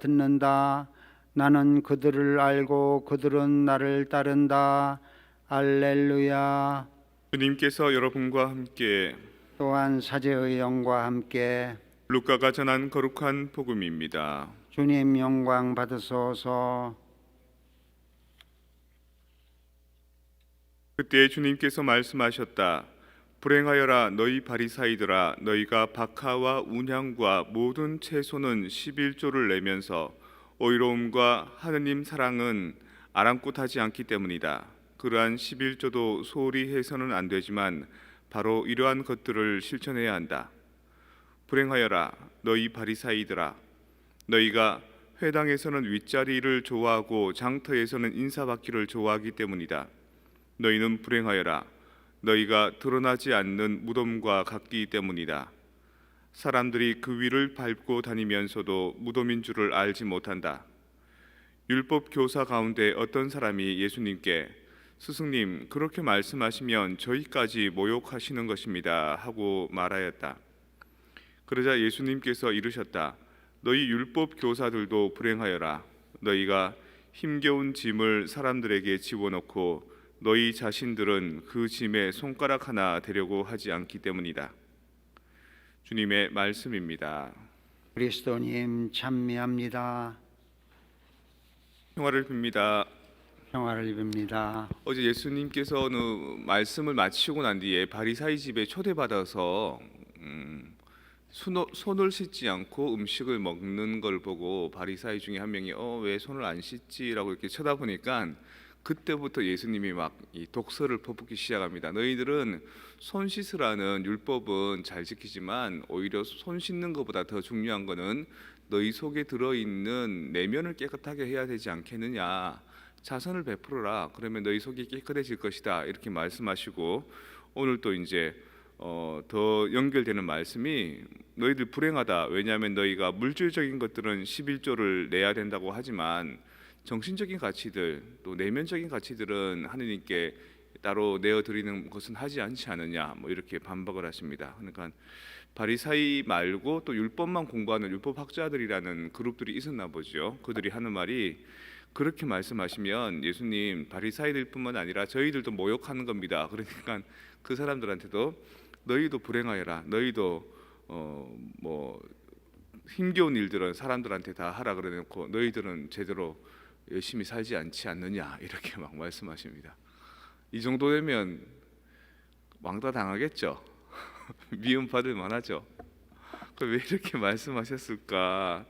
듣는다. 나는 그들을 알고 그들은 나를 따른다. 할렐루야. 주님께서 여러분과 함께 또한 사제의 영과 함께 루카가 전한 거룩한 복음입니다. 주님 영광 받으소서. 그때 주님께서 말씀하셨다. 불행하여라 너희 바리사이들아, 너희가 박하와 운향과 모든 채소는 11조를 내면서 의로움과 하느님 사랑은 아랑곳하지 않기 때문이다. 그러한 11조도 소홀히 해서는 안 되지만 바로 이러한 것들을 실천해야 한다. 불행하여라 너희 바리사이들아, 너희가 회당에서는 윗자리를 좋아하고 장터에서는 인사받기를 좋아하기 때문이다. 너희는 불행하여라 너희가 드러나지 않는 무덤과 같기 때문이다. 사람들이 그 위를 밟고 다니면서도 무덤인 줄을 알지 못한다. 율법 교사 가운데 어떤 사람이 예수님께 스승님, 그렇게 말씀하시면 저희까지 모욕하시는 것입니다 하고 말하였다. 그러자 예수님께서 이르셨다. 너희 율법 교사들도 불행하여라. 너희가 힘겨운 짐을 사람들에게 집어넣고 너희 자신들은 그 짐에 손가락 하나 대려고 하지 않기 때문이다. 주님의 말씀입니다. 그리스도님 찬미합니다. 평화를 빕니다. 평화를 빕니다. 어제 예수님께서는 말씀을 마치고 난 뒤에 바리사이 집에 초대받아서 손을 씻지 않고 음식을 먹는 걸 보고 바리사이 중에 한 명이 왜 손을 안 씻지라고 이렇게 쳐다보니까 그때부터 예수님이 막 이 독설을 퍼붓기 시작합니다. 너희들은 손 씻으라는 율법은 잘 지키지만 오히려 손 씻는 것보다 더 중요한 것은 너희 속에 들어있는 내면을 깨끗하게 해야 되지 않겠느냐. 자선을 베풀어라. 그러면 너희 속이 깨끗해질 것이다. 이렇게 말씀하시고 오늘 또 이제 더 연결되는 말씀이 너희들 불행하다. 왜냐하면 너희가 물질적인 것들은 11조를 내야 된다고 하지만 정신적인 가치들 또 내면적인 가치들은 하느님께 따로 내어 드리는 것은 하지 않지 않느냐. 뭐 이렇게 반박을 하십니다. 그러니까 바리사이 말고 또 율법만 공부하는 율법학자들이라는 그룹들이 있었나 보죠. 그들이 하는 말이 그렇게 말씀하시면 예수님 바리사이들뿐만 아니라 저희들도 모욕하는 겁니다. 그러니까 그 사람들한테도 너희도 불행하여라. 너희도 뭐 힘겨운 일들은 사람들한테 다 하라 그래놓고 너희들은 제대로 열심히 살지 않지 않느냐 이렇게 막 말씀하십니다. 이 정도 되면 왕따 당하겠죠. 미움 받을 만하죠. 왜 이렇게 말씀하셨을까?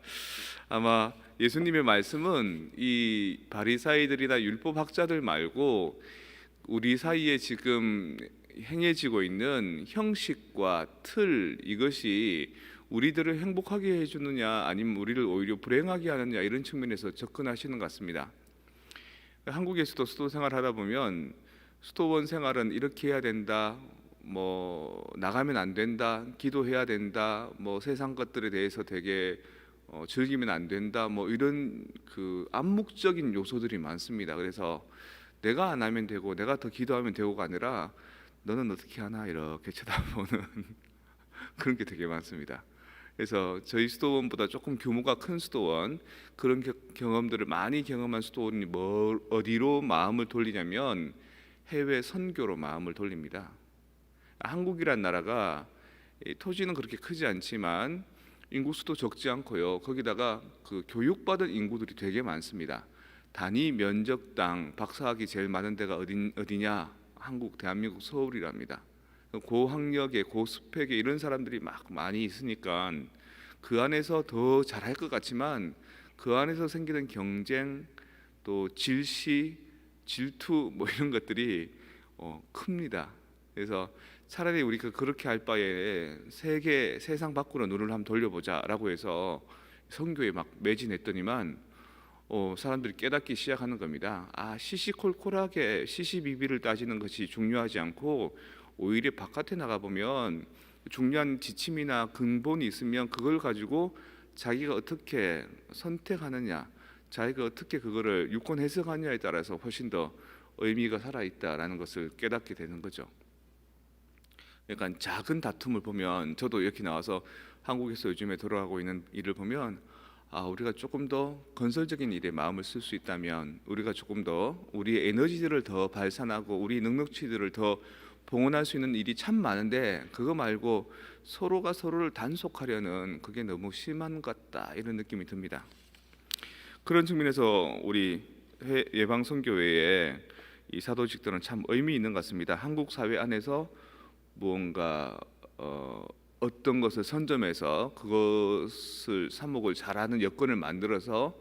아마 예수님의 말씀은 이 바리사이들이나 율법학자들 말고 우리 사이에 지금 행해지고 있는 형식과 틀, 이것이 우리들을 행복하게 해주느냐 아니면 우리를 오히려 불행하게 하느냐 이런 측면에서 접근하시는 것 같습니다. 한국에서도 수도 생활하다 보면 수도원 생활은 이렇게 해야 된다, 뭐 나가면 안 된다, 기도해야 된다, 뭐 세상 것들에 대해서 되게 즐기면 안 된다, 뭐 이런 그 암묵적인 요소들이 많습니다. 그래서 내가 안 하면 되고 내가 더 기도하면 되고가 아니라 너는 어떻게 하나 이렇게 쳐다보는 그런 게 되게 많습니다. 그래서 저희 수도원보다 조금 규모가 큰 수도원, 그런 경험들을 많이 경험한 수도원이 어디로 마음을 돌리냐면 해외 선교로 마음을 돌립니다. 한국이란 나라가 토지는 그렇게 크지 않지만 인구 수도 적지 않고요. 거기다가 그 교육받은 인구들이 되게 많습니다. 단위 면적당 박사학위 제일 많은 데가 어디냐? 한국, 대한민국 서울이랍니다. 고학력에 고스펙에 이런 사람들이 막 많이 있으니까 그 안에서 더 잘할 것 같지만 그 안에서 생기는 경쟁 또 질시, 질투 뭐 이런 것들이 큽니다. 그래서 차라리 우리가 그렇게 할 바에 세상 밖으로 눈을 한번 돌려보자라고 해서 선교에 막 매진했더니만 사람들이 깨닫기 시작하는 겁니다. 시시콜콜하게 시시비비를 따지는 것이 중요하지 않고 오히려 바깥에 나가보면 중요한 지침이나 근본이 있으면 그걸 가지고 자기가 어떻게 선택하느냐, 자기가 어떻게 그거를 유권 해석하느냐에 따라서 훨씬 더 의미가 살아있다라는 것을 깨닫게 되는 거죠. 그러니까 작은 다툼을 보면 저도 이렇게 나와서 한국에서 요즘에 돌아가고 있는 일을 보면 우리가 조금 더 건설적인 일에 마음을 쓸 수 있다면, 우리가 조금 더 우리의 에너지들을 더 발산하고 우리 능력치들을 더 봉헌할 수 있는 일이 참 많은데, 그거 말고 서로가 서로를 단속하려는 그게 너무 심한 것 같다, 이런 느낌이 듭니다. 그런 측면에서 우리 예방선교회의 이 사도직들은 참 의미 있는 것 같습니다. 한국 사회 안에서 무언가 어떤 것을 선점해서 그것을 삽목을 잘하는 여건을 만들어서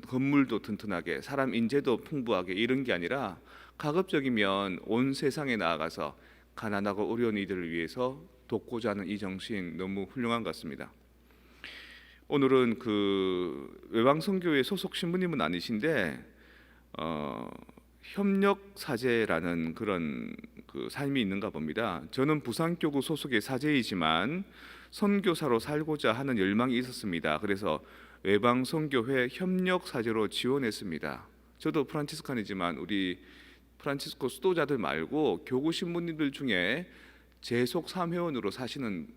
건물도 튼튼하게, 사람 인재도 풍부하게, 이런 게 아니라 가급적이면 온 세상에 나아가서 가난하고 어려운 이들을 위해서 돕고자 하는 이 정신, 너무 훌륭한 것 같습니다. 오늘은 그 외방선교회 소속 신부님은 아니신데 협력 사제라는 그런 그 삶이 있는가 봅니다. 저는 부산교구 소속의 사제이지만 선교사로 살고자 하는 열망이 있었습니다. 그래서 외방선교회 협력 사제로 지원했습니다. 저도 프란치스칸이지만 우리 프란치스코 수도자들 말고 교구 신부님들 중에 재속 3회원으로 사시는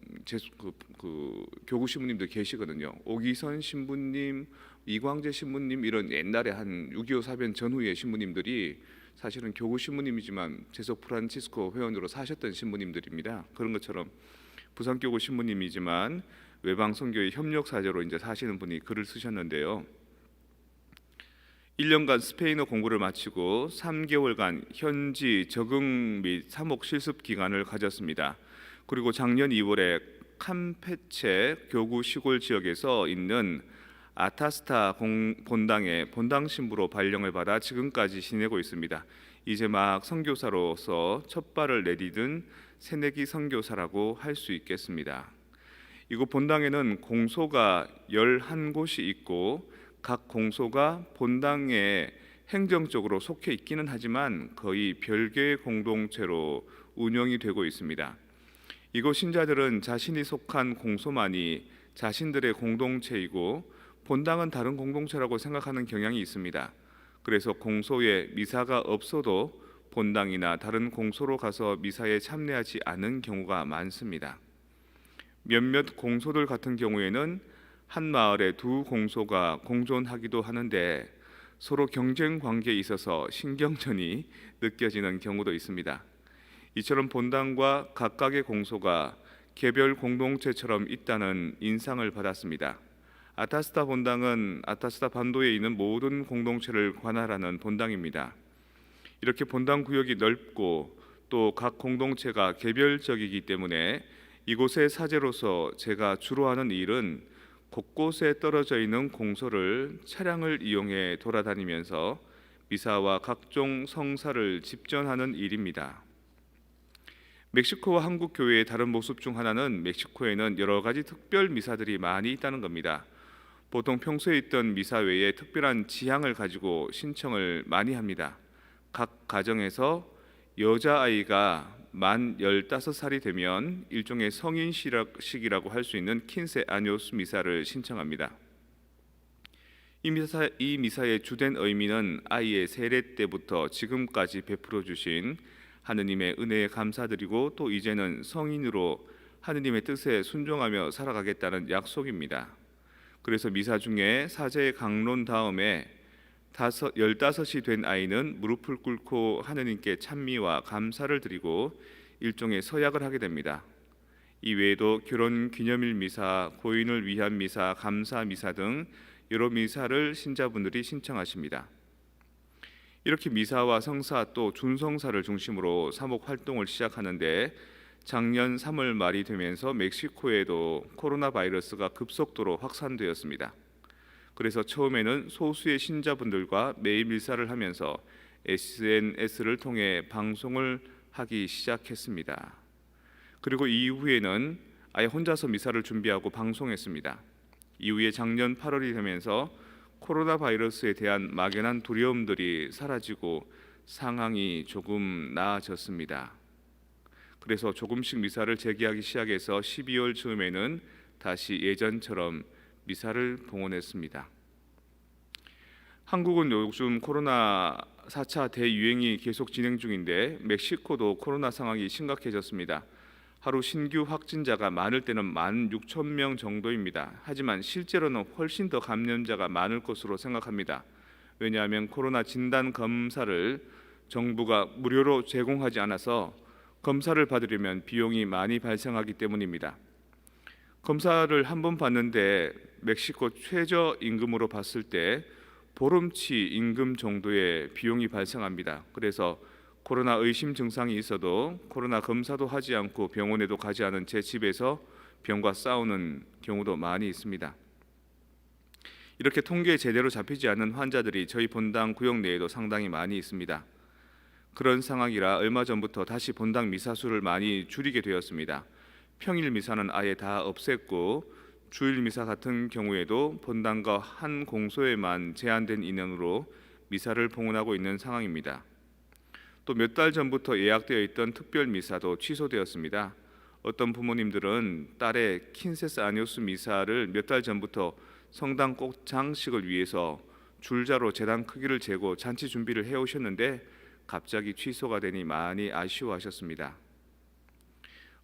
교구 신부님들 계시거든요. 오기선 신부님, 이광재 신부님, 이런 옛날에 한 6.25 사변 전후의 신부님들이 사실은 교구 신부님이지만 재속 프란치스코 회원으로 사셨던 신부님들입니다. 그런 것처럼 부산교구 신부님이지만 외방선교회 협력사제로 이제 사시는 분이 글을 쓰셨는데요. 1년간 스페인어 공부를 마치고 3개월간 현지 적응 및 사목 실습 기간을 가졌습니다. 그리고 작년 2월에 캄페체 교구 시골 지역에서 있는 아타스타 본당의 본당 신부로 발령을 받아 지금까지 지내고 있습니다. 이제 막 선교사로서 첫 발을 내디딘 새내기 선교사라고 할 수 있겠습니다. 이곳 본당에는 공소가 11곳이 있고 각 공소가 본당에 행정적으로 속해 있기는 하지만 거의 별개의 공동체로 운영이 되고 있습니다. 이곳 신자들은 자신이 속한 공소만이 자신들의 공동체이고 본당은 다른 공동체라고 생각하는 경향이 있습니다. 그래서 공소에 미사가 없어도 본당이나 다른 공소로 가서 미사에 참여하지 않은 경우가 많습니다. 몇몇 공소들 같은 경우에는 한 마을에 두 공소가 공존하기도 하는데 서로 경쟁 관계에 있어서 신경전이 느껴지는 경우도 있습니다. 이처럼 본당과 각각의 공소가 개별 공동체처럼 있다는 인상을 받았습니다. 아타스타 본당은 아타스타 반도에 있는 모든 공동체를 관할하는 본당입니다. 이렇게 본당 구역이 넓고 또 각 공동체가 개별적이기 때문에 이곳의 사제로서 제가 주로 하는 일은 곳곳에 떨어져 있는 공소를 차량을 이용해 돌아다니면서 미사와 각종 성사를 집전하는 일입니다. 멕시코와 한국 교회의 다른 모습 중 하나는 멕시코에는 여러 가지 특별 미사들이 많이 있다는 겁니다. 보통 평소에 있던 미사 외에 특별한 지향을 가지고 신청을 많이 합니다. 각 가정에서 여자아이가 만 15살이 되면 일종의 성인식이라고 할 수 있는 킨세 아뇨스 미사를 신청합니다. 이 미사의 주된 의미는 아이의 세례 때부터 지금까지 베풀어 주신 하느님의 은혜에 감사드리고 또 이제는 성인으로 하느님의 뜻에 순종하며 살아가겠다는 약속입니다. 그래서 미사 중에 사제의 강론 다음에 15이 된 아이는 무릎을 꿇고 하느님께 찬미와 감사를 드리고 일종의 서약을 하게 됩니다. 이 외에도 결혼 기념일 미사, 고인을 위한 미사, 감사 미사 등 여러 미사를 신자분들이 신청하십니다. 이렇게 미사와 성사 또 준성사를 중심으로 사목 활동을 시작하는데 작년 3월 말이 되면서 멕시코에도 코로나 바이러스가 급속도로 확산되었습니다. 그래서 처음에는 소수의 신자분들과 매일 밀사를 하면서 SNS를 통해 방송을 하기 시작했습니다. 그리고 이후에는 아예 혼자서 미사를 준비하고 방송했습니다. 이후에 작년 8월이 되면서 코로나 바이러스에 대한 막연한 두려움들이 사라지고 상황이 조금 나아졌습니다. 그래서 조금씩 미사를 재개하기 시작해서 12월 즈음에는 다시 예전처럼 미사를 봉헌했습니다. 한국은 요즘 코로나 4차 대유행이 계속 진행 중인데 멕시코도 코로나 상황이 심각해졌습니다. 하루 신규 확진자가 많을 때는 16,000명 정도입니다. 하지만 실제로는 훨씬 더 감염자가 많을 것으로 생각합니다. 왜냐하면 코로나 진단 검사를 정부가 무료로 제공하지 않아서 검사를 받으려면 비용이 많이 발생하기 때문입니다. 검사를 한 번 받는데 멕시코 최저 임금으로 봤을 때 보름치 임금 정도의 비용이 발생합니다. 그래서 코로나 의심 증상이 있어도 코로나 검사도 하지 않고 병원에도 가지 않은 제 집에서 병과 싸우는 경우도 많이 있습니다. 이렇게 통계에 제대로 잡히지 않는 환자들이 저희 본당 구역 내에도 상당히 많이 있습니다. 그런 상황이라 얼마 전부터 다시 본당 미사수를 많이 줄이게 되었습니다. 평일 미사는 아예 다 없앴고 주일 미사 같은 경우에도 본당과 한 공소에만 제한된 인원으로 미사를 봉헌하고 있는 상황입니다. 또 몇 달 전부터 예약되어 있던 특별 미사도 취소되었습니다. 어떤 부모님들은 딸의 킨세스 아니오스 미사를 몇 달 전부터 성당 꽃장식을 위해서 줄자로 제단 크기를 재고 잔치 준비를 해오셨는데 갑자기 취소가 되니 많이 아쉬워하셨습니다.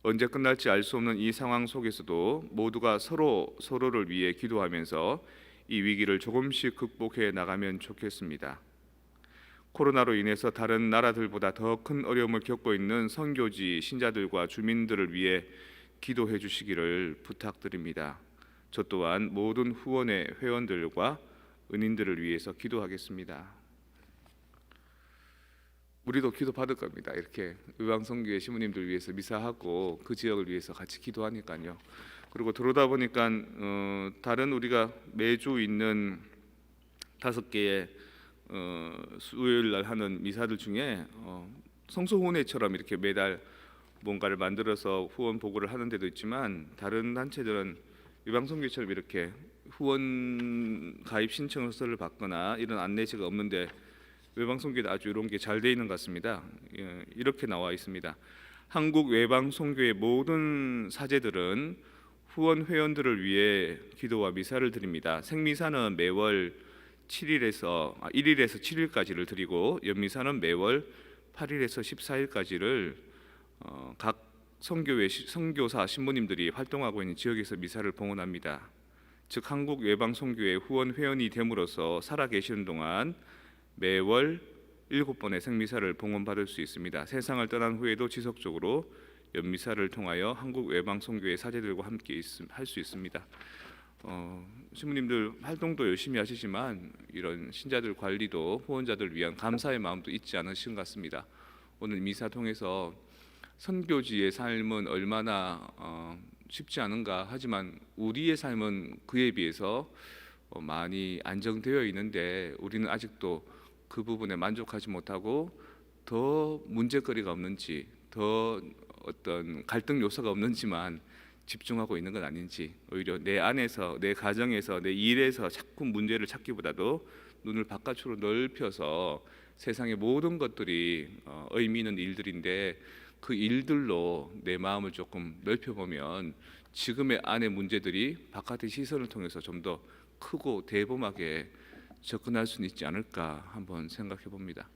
언제 끝날지 알 수 없는 이 상황 속에서도 모두가 서로를 위해 기도하면서 이 위기를 조금씩 극복해 나가면 좋겠습니다. 코로나로 인해서 다른 나라들보다 더 큰 어려움을 겪고 있는 선교지 신자들과 주민들을 위해 기도해 주시기를 부탁드립니다. 저 또한 모든 후원의 회원들과 은인들을 위해서 기도하겠습니다. 우리도 기도 받을 겁니다. 이렇게 의왕선교회 시부님들 위해서 미사하고 그 지역을 위해서 같이 기도하니까요. 그리고 들어오다 보니까 다른 우리가 매주 있는 5개의 수요일 날 하는 미사들 중에 성소훈회처럼 이렇게 매달 뭔가를 만들어서 후원 보고를 하는 데도 있지만 다른 단체들은 의왕선교회처럼 이렇게 후원 가입 신청서를 받거나 이런 안내지가 없는데 외방선교도 아주 이런 게 잘 돼 있는 것 같습니다. 이렇게 나와 있습니다. 한국 외방선교의 모든 사제들은 후원 회원들을 위해 기도와 미사를 드립니다. 생미사는 매월 1일에서 7일까지를 드리고 연미사는 매월 8일에서 14일까지를 각 선교회 선교사 신부님들이 활동하고 있는 지역에서 미사를 봉헌합니다. 즉 한국 외방선교회 후원 회원이 됨으로써 살아계시는 동안 매월 7번의 생미사를 봉헌받을 수 있습니다. 세상을 떠난 후에도 지속적으로 연미사를 통하여 한국 외방선교회 사제들과 함께 할 수 있습니다. 신부님들 활동도 열심히 하시지만 이런 신자들 관리도 후원자들 위한 감사의 마음도 잊지 않으신 것 같습니다. 오늘 미사 통해서 선교지의 삶은 얼마나 쉽지 않은가 하지만 우리의 삶은 그에 비해서 많이 안정되어 있는데 우리는 아직도 그 부분에 만족하지 못하고 더 문제거리가 없는지 더 어떤 갈등 요소가 없는지만 집중하고 있는 건 아닌지 오히려 내 안에서 내 가정에서 내 일에서 자꾸 문제를 찾기보다도 눈을 바깥으로 넓혀서 세상의 모든 것들이 의미 있는 일들인데 그 일들로 내 마음을 조금 넓혀보면 지금의 안의 문제들이 바깥의 시선을 통해서 좀 더 크고 대범하게 접근할 수는 있지 않을까 한번 생각해 봅니다.